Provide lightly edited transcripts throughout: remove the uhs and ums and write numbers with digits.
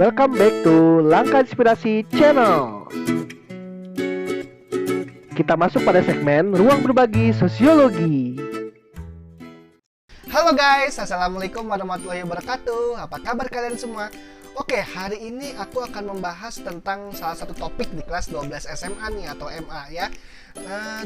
Welcome back to Langkah Inspirasi Channel. Kita masuk pada segmen Ruang Berbagi Sosiologi. Halo guys, Assalamualaikum warahmatullahi wabarakatuh. Apa kabar kalian semua? Oke, hari ini aku akan membahas tentang salah satu topik di kelas 12 SMA nih atau MA ya.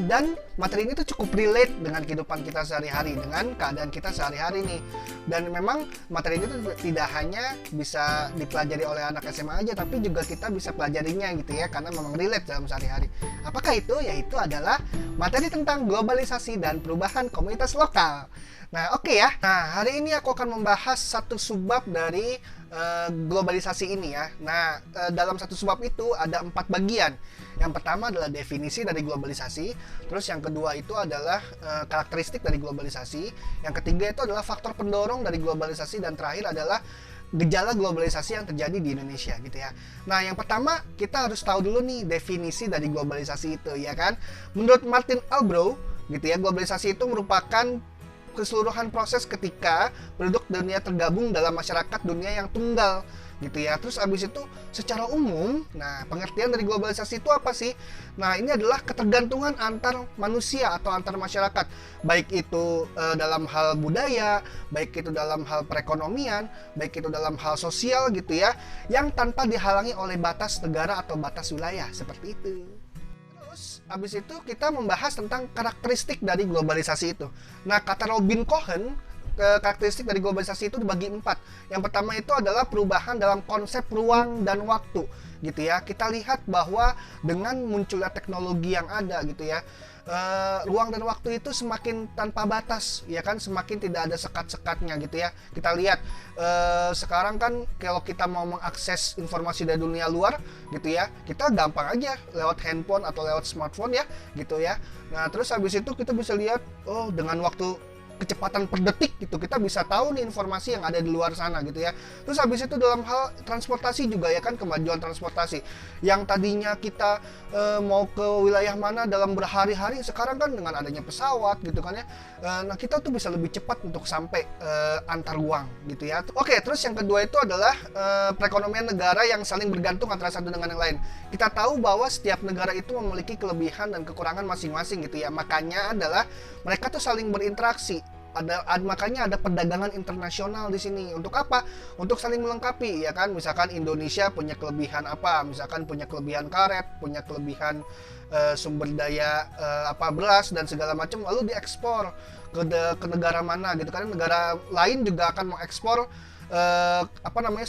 Dan materi ini tuh cukup relate dengan kehidupan kita sehari-hari, dengan keadaan kita sehari-hari nih. Dan memang materi ini tuh tidak hanya bisa dipelajari oleh anak SMA aja, tapi juga kita bisa pelajarinya gitu ya, karena memang relate dalam sehari-hari. Apakah itu? Yaitu adalah materi tentang globalisasi dan perubahan komunitas lokal. Nah, oke ya. Nah, hari ini aku akan membahas satu subbab dari globalisasi ini ya. Nah, dalam satu subbab itu ada 4 bagian. Yang pertama adalah definisi dari globalisasi. Terus yang kedua itu adalah karakteristik dari globalisasi. Yang ketiga itu adalah faktor pendorong dari globalisasi. Dan terakhir adalah gejala globalisasi yang terjadi di Indonesia gitu ya. Nah, yang pertama kita harus tahu dulu nih definisi dari globalisasi itu ya kan. Menurut Martin Albro gitu ya, globalisasi itu merupakan keseluruhan proses ketika penduduk dunia tergabung dalam masyarakat dunia yang tunggal gitu ya. Terus abis itu secara umum, nah pengertian dari globalisasi itu apa sih? Nah, ini adalah ketergantungan antar manusia atau antar masyarakat, baik itu dalam hal budaya, baik itu dalam hal perekonomian, baik itu dalam hal sosial gitu ya, yang tanpa dihalangi oleh batas negara atau batas wilayah seperti itu. Habis itu kita membahas tentang karakteristik dari globalisasi itu. Nah, kata Robin Cohen, karakteristik dari globalisasi itu dibagi 4. Yang pertama itu adalah perubahan dalam konsep ruang dan waktu gitu ya. Kita lihat bahwa dengan munculnya teknologi yang ada gitu ya, ruang dan waktu itu semakin tanpa batas ya kan, semakin tidak ada sekat-sekatnya gitu ya. Kita lihat sekarang kan kalau kita mau mengakses informasi dari dunia luar gitu ya, kita gampang aja lewat handphone atau lewat smartphone ya gitu ya. Nah, terus habis itu kita bisa lihat dengan waktu kecepatan per detik gitu, kita bisa tahu nih informasi yang ada di luar sana gitu ya. Terus habis itu dalam hal transportasi juga ya kan, kemajuan transportasi yang tadinya kita mau ke wilayah mana dalam berhari-hari, sekarang kan dengan adanya pesawat gitu kan ya, nah kita tuh bisa lebih cepat untuk sampai antar ruang gitu ya. Oke, terus yang kedua itu adalah perekonomian negara yang saling bergantung antara satu dengan yang lain. Kita tahu bahwa setiap negara itu memiliki kelebihan dan kekurangan masing-masing gitu ya, makanya adalah mereka tuh saling berinteraksi. Makanya ada perdagangan internasional di sini. Untuk apa? Untuk saling melengkapi ya kan. Misalkan Indonesia punya kelebihan apa? Misalkan punya kelebihan karet, punya kelebihan sumber daya beras dan segala macam, lalu diekspor ke negara mana gitu kan. Negara lain juga akan mengekspor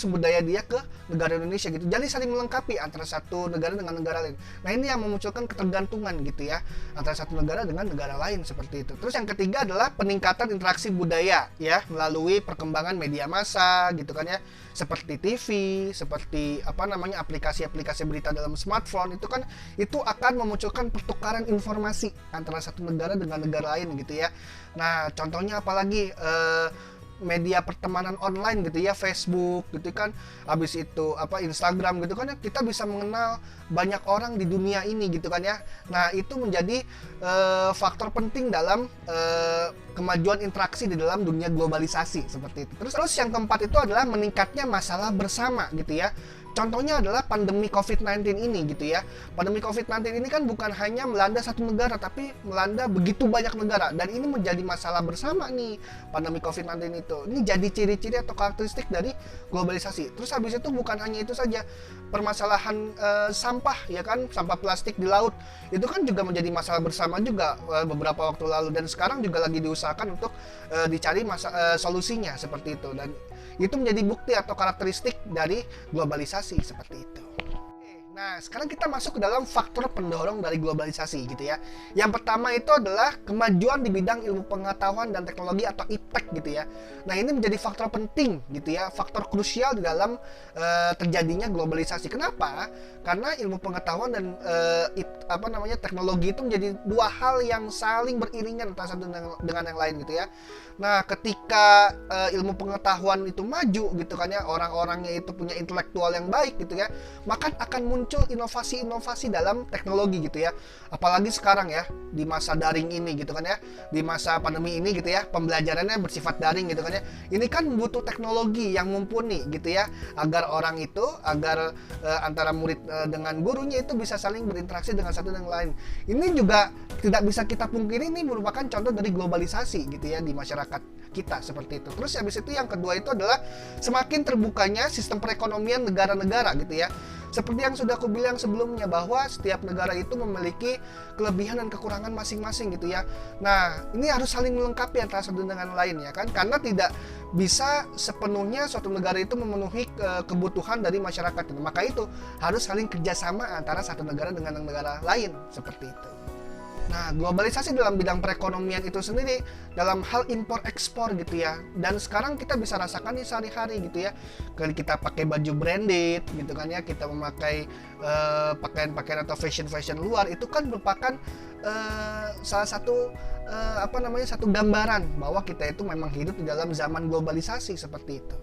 sumber daya dia ke negara Indonesia gitu. Jadi saling melengkapi antara satu negara dengan negara lain. Nah, ini yang memunculkan ketergantungan gitu ya antara satu negara dengan negara lain seperti itu. Terus yang ketiga adalah peningkatan interaksi budaya ya melalui perkembangan media massa gitu kan ya, seperti TV, seperti aplikasi-aplikasi berita dalam smartphone itu akan memunculkan pertukaran informasi antara satu negara dengan negara lain gitu ya. Nah, contohnya apalagi media pertemanan online gitu ya, Facebook gitu kan, habis itu Instagram gitu kan ya, kita bisa mengenal banyak orang di dunia ini gitu kan ya. Nah, itu menjadi faktor penting dalam kemajuan interaksi di dalam dunia globalisasi seperti itu. Terus yang keempat itu adalah meningkatnya masalah bersama gitu ya. Contohnya adalah pandemi COVID-19 ini gitu ya. Pandemi COVID-19 ini kan bukan hanya melanda satu negara, tapi melanda begitu banyak negara. Dan ini menjadi masalah bersama nih, pandemi COVID-19 itu. Ini jadi ciri-ciri atau karakteristik dari globalisasi. Terus habis itu bukan hanya itu saja. Permasalahan sampah ya kan, sampah plastik di laut. Itu kan juga menjadi masalah bersama juga beberapa waktu lalu. Dan sekarang juga lagi diusahakan untuk dicari solusinya seperti itu. Dan itu menjadi bukti atau karakteristik dari globalisasi seperti itu. Nah, sekarang kita masuk ke dalam faktor pendorong dari globalisasi gitu ya. Yang pertama itu adalah kemajuan di bidang ilmu pengetahuan dan teknologi atau IPTEK gitu ya. Nah, ini menjadi faktor penting gitu ya, faktor krusial di dalam terjadinya globalisasi. Kenapa? Karena ilmu pengetahuan dan teknologi itu menjadi dua hal yang saling beriringan antara satu dengan yang lain gitu ya. Nah, ketika ilmu pengetahuan itu maju gitu kan ya, orang-orangnya itu punya intelektual yang baik gitu ya, maka akan muncul muncul inovasi-inovasi dalam teknologi gitu ya. Apalagi sekarang ya, di masa daring ini gitu kan ya, di masa pandemi ini gitu ya, pembelajarannya bersifat daring gitu kan ya. Ini kan butuh teknologi yang mumpuni gitu ya, agar orang itu, agar antara murid dengan gurunya itu bisa saling berinteraksi dengan satu dengan lain. Ini juga tidak bisa kita pungkiri, ini merupakan contoh dari globalisasi gitu ya di masyarakat kita seperti itu. Terus habis itu yang kedua itu adalah semakin terbukanya sistem perekonomian negara-negara gitu ya. Seperti yang sudah aku bilang sebelumnya, bahwa setiap negara itu memiliki kelebihan dan kekurangan masing-masing gitu ya. Nah, ini harus saling melengkapi antara satu dengan lain ya kan, karena tidak bisa sepenuhnya suatu negara itu memenuhi kebutuhan dari masyarakat. Maka itu harus saling kerjasama antara satu negara dengan negara lain seperti itu. Nah, globalisasi dalam bidang perekonomian itu sendiri dalam hal impor ekspor gitu ya. Dan sekarang kita bisa rasakan nih sehari-hari gitu ya. Kalau kita pakai baju branded gitu kan ya, kita memakai pakaian-pakaian atau fashion luar, itu kan merupakan salah satu satu gambaran bahwa kita itu memang hidup di dalam zaman globalisasi seperti itu.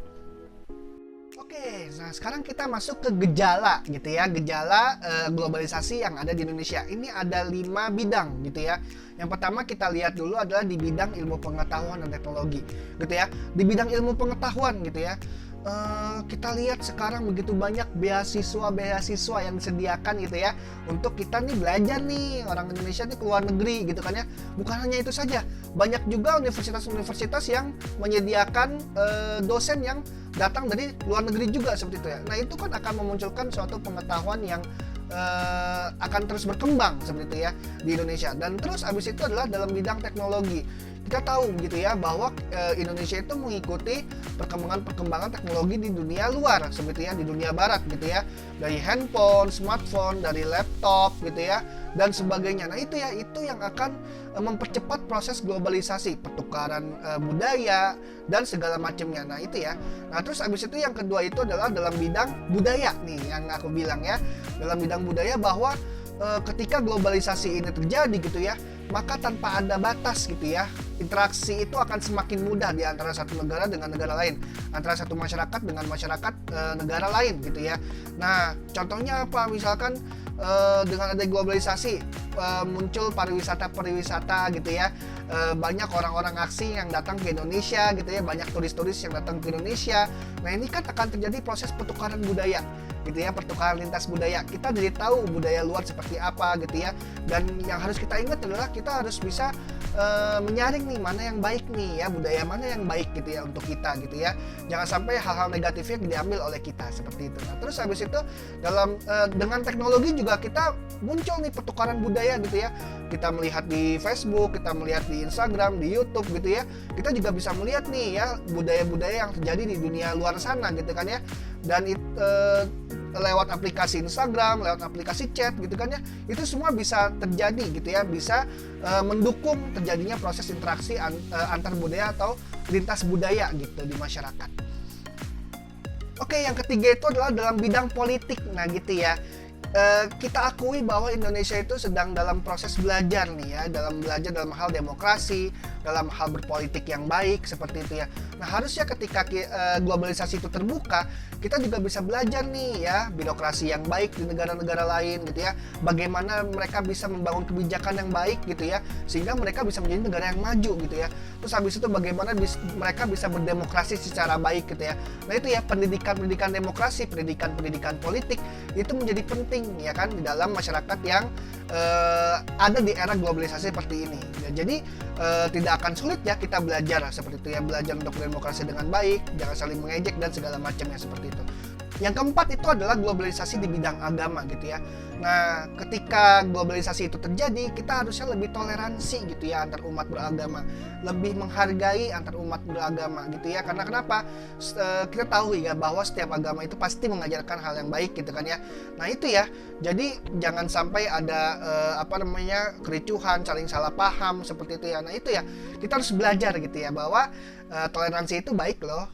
Oke, nah sekarang kita masuk ke gejala gitu ya, gejala globalisasi yang ada di Indonesia. Ini ada 5 bidang gitu ya. Yang pertama kita lihat dulu adalah di bidang ilmu pengetahuan dan teknologi gitu ya. Di bidang ilmu pengetahuan gitu ya, kita lihat sekarang begitu banyak beasiswa yang disediakan gitu ya, untuk kita nih belajar nih, orang Indonesia nih keluar negeri gitu kan ya. Bukan hanya itu saja, banyak juga universitas-universitas yang menyediakan dosen yang datang dari luar negeri juga seperti itu ya. Nah itu kan akan memunculkan suatu pengetahuan yang akan terus berkembang seperti itu ya di Indonesia. Dan terus abis itu adalah dalam bidang teknologi. Kita tahu gitu ya bahwa Indonesia itu mengikuti perkembangan teknologi di dunia luar seperti ya, di dunia barat gitu ya, dari handphone, smartphone, dari laptop gitu ya, dan sebagainya. Nah itu ya, itu yang akan mempercepat proses globalisasi, pertukaran budaya dan segala macamnya. Nah itu ya. Nah terus abis itu yang kedua itu adalah dalam bidang budaya nih, yang aku bilang ya, dalam bidang budaya bahwa ketika globalisasi ini terjadi gitu ya, maka tanpa ada batas gitu ya, interaksi itu akan semakin mudah di antara satu negara dengan negara lain, antara satu masyarakat dengan masyarakat negara lain gitu ya. Nah contohnya apa, misalkan dengan ada globalisasi muncul pariwisata gitu ya, banyak orang-orang asing yang datang ke Indonesia gitu ya, banyak turis-turis yang datang ke Indonesia. Nah ini kan akan terjadi proses pertukaran budaya gitu ya, pertukaran lintas budaya. Kita jadi tahu budaya luar seperti apa gitu ya, dan yang harus kita ingat adalah kita harus bisa menyaring nih mana yang baik nih ya, budaya mana yang baik gitu ya untuk kita gitu ya. Jangan sampai hal-hal negatifnya diambil oleh kita seperti itu. Nah, terus habis itu dalam dengan teknologi juga kita muncul nih pertukaran budaya gitu ya. Kita melihat di Facebook, kita melihat di Instagram, di YouTube gitu ya. Kita juga bisa melihat nih ya budaya-budaya yang terjadi di dunia luar sana gitu kan ya. Dan lewat aplikasi Instagram, lewat aplikasi chat gitu kan ya, itu semua bisa terjadi gitu ya, bisa mendukung terjadinya proses interaksi antar budaya atau lintas budaya gitu di masyarakat. Oke, yang ketiga itu adalah dalam bidang politik. Nah gitu ya, kita akui bahwa Indonesia itu sedang dalam proses belajar nih ya, dalam belajar dalam hal demokrasi, dalam hal berpolitik yang baik seperti itu ya. Nah harusnya ketika globalisasi itu terbuka, kita juga bisa belajar nih ya, birokrasi yang baik di negara-negara lain gitu ya, bagaimana mereka bisa membangun kebijakan yang baik gitu ya, sehingga mereka bisa menjadi negara yang maju gitu ya. Terus habis itu bagaimana mereka bisa berdemokrasi secara baik gitu ya. Nah itu ya, pendidikan demokrasi, pendidikan politik itu menjadi penting ya kan di dalam masyarakat yang ada di era globalisasi seperti ini ya. Jadi tidak akan sulit ya kita belajar seperti itu ya, belajar untuk demokrasi dengan baik, jangan saling mengejek dan segala macamnya seperti itu. Yang keempat itu adalah globalisasi di bidang agama gitu ya. Nah, ketika globalisasi itu terjadi, kita harusnya lebih toleransi gitu ya antar umat beragama, lebih menghargai antar umat beragama gitu ya. Karena kenapa? Kita tahu ya bahwa setiap agama itu pasti mengajarkan hal yang baik gitu kan ya. Nah, itu ya. Jadi jangan sampai ada kericuhan, saling salah paham seperti itu ya. Nah, itu ya. Kita harus belajar gitu ya bahwa toleransi itu baik loh,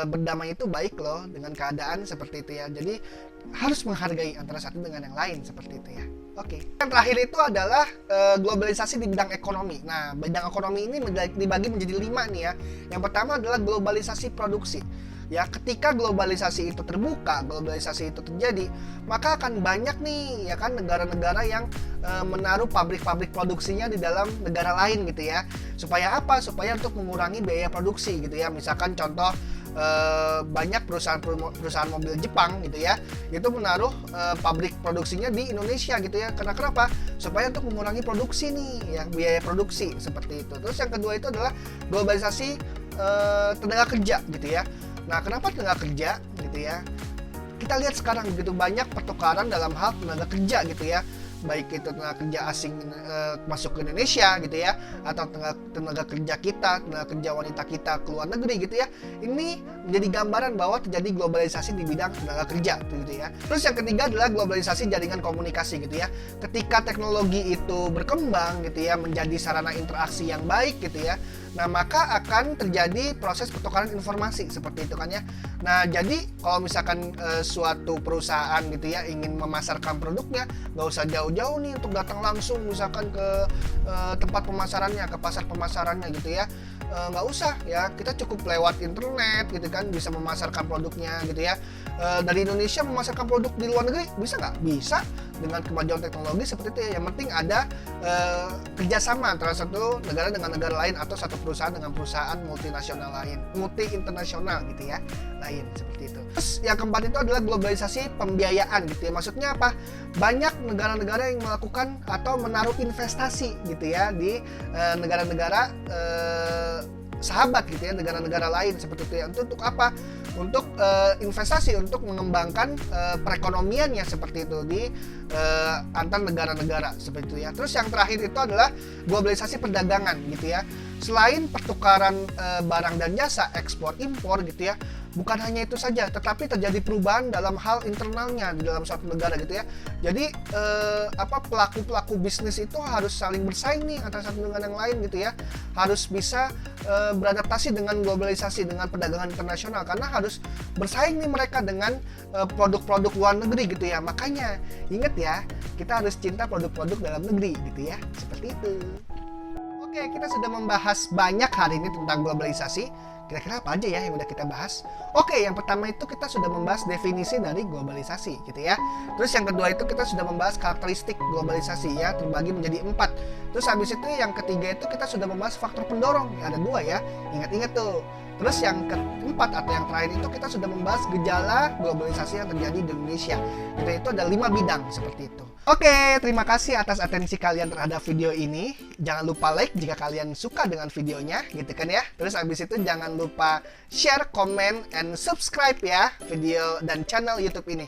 berdamai itu baik loh dengan keadaan seperti itu ya. Jadi harus menghargai antara satu dengan yang lain seperti itu ya. Oke. Yang terakhir itu adalah globalisasi di bidang ekonomi. Nah, bidang ekonomi ini dibagi menjadi 5 nih ya. Yang pertama adalah globalisasi produksi. Ya, ketika globalisasi itu terbuka, globalisasi itu terjadi, maka akan banyak nih ya kan negara-negara yang menaruh pabrik-pabrik produksinya di dalam negara lain gitu ya. Supaya apa? Supaya untuk mengurangi biaya produksi gitu ya. Misalkan contoh banyak perusahaan mobil Jepang gitu ya, itu menaruh pabrik produksinya di Indonesia gitu ya. Karena kenapa? Supaya untuk mengurangi produksi nih ya, biaya produksi seperti itu. Terus yang kedua itu adalah globalisasi tenaga kerja gitu ya. Nah, kenapa tenaga kerja gitu ya? Kita lihat sekarang begitu banyak pertukaran dalam hal tenaga kerja gitu ya. Baik itu tenaga kerja asing masuk ke Indonesia gitu ya, atau tenaga kerja kita, tenaga kerja wanita kita ke luar negeri gitu ya. Ini menjadi gambaran bahwa terjadi globalisasi di bidang tenaga kerja gitu ya. Terus yang ketiga adalah globalisasi jaringan komunikasi gitu ya. Ketika teknologi itu berkembang gitu ya, menjadi sarana interaksi yang baik gitu ya, nah maka akan terjadi proses pertukaran informasi seperti itu kan ya. Nah, jadi kalau misalkan suatu perusahaan gitu ya ingin memasarkan produknya, nggak usah jauh-jauh nih untuk datang langsung misalkan ke tempat pemasarannya, ke pasar pemasarannya gitu ya. Nggak usah ya, kita cukup lewat internet gitu kan bisa memasarkan produknya gitu ya. Dari Indonesia memasarkan produk di luar negeri bisa nggak? Bisa, dengan kemajuan teknologi seperti itu ya. Yang penting ada kerjasama antara satu negara dengan negara lain, atau satu perusahaan dengan perusahaan multinasional lain, multi internasional gitu ya, lain seperti itu. Terus yang keempat itu adalah globalisasi pembiayaan gitu ya. Maksudnya apa? Banyak negara-negara yang melakukan atau menaruh investasi gitu ya di negara-negara sahabat gitu ya, negara-negara lain seperti itu ya. Untuk apa? Untuk investasi, untuk mengembangkan perekonomiannya seperti itu di antar negara-negara seperti itu ya. Terus yang terakhir itu adalah globalisasi perdagangan gitu ya. Selain pertukaran barang dan jasa, ekspor impor gitu ya, bukan hanya itu saja, tetapi terjadi perubahan dalam hal internalnya di dalam suatu negara gitu ya. Jadi pelaku-pelaku bisnis itu harus saling bersaing nih antara satu dengan yang lain gitu ya. Harus bisa beradaptasi dengan globalisasi, dengan perdagangan internasional, karena harus bersaing nih mereka dengan produk-produk luar negeri gitu ya. Makanya ingat ya, kita harus cinta produk-produk dalam negeri gitu ya. Seperti itu. Oke, kita sudah membahas banyak hari ini tentang globalisasi. Kira-kira apa aja ya yang udah kita bahas? Oke, yang pertama itu kita sudah membahas definisi dari globalisasi gitu ya. Terus yang kedua itu kita sudah membahas karakteristik globalisasi ya, terbagi menjadi 4. Terus habis itu yang ketiga itu kita sudah membahas faktor pendorong, ya, ada 2 ya. Ingat-ingat tuh. Terus yang keempat atau yang terakhir itu kita sudah membahas gejala globalisasi yang terjadi di Indonesia. Itu ada 5 bidang seperti itu. Oke, terima kasih atas atensi kalian terhadap video ini. Jangan lupa like jika kalian suka dengan videonya, gitu kan ya. Terus habis itu jangan lupa share, comment, and subscribe ya video dan channel YouTube ini.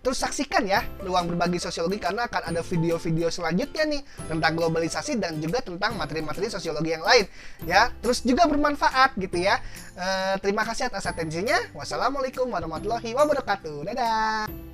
Terus saksikan ya Ruang Berbagi Sosiologi, karena akan ada video-video selanjutnya nih tentang globalisasi dan juga tentang materi-materi sosiologi yang lain ya. Terus juga bermanfaat gitu ya. Terima kasih atas atensinya. Wassalamualaikum warahmatullahi wabarakatuh. Dadah.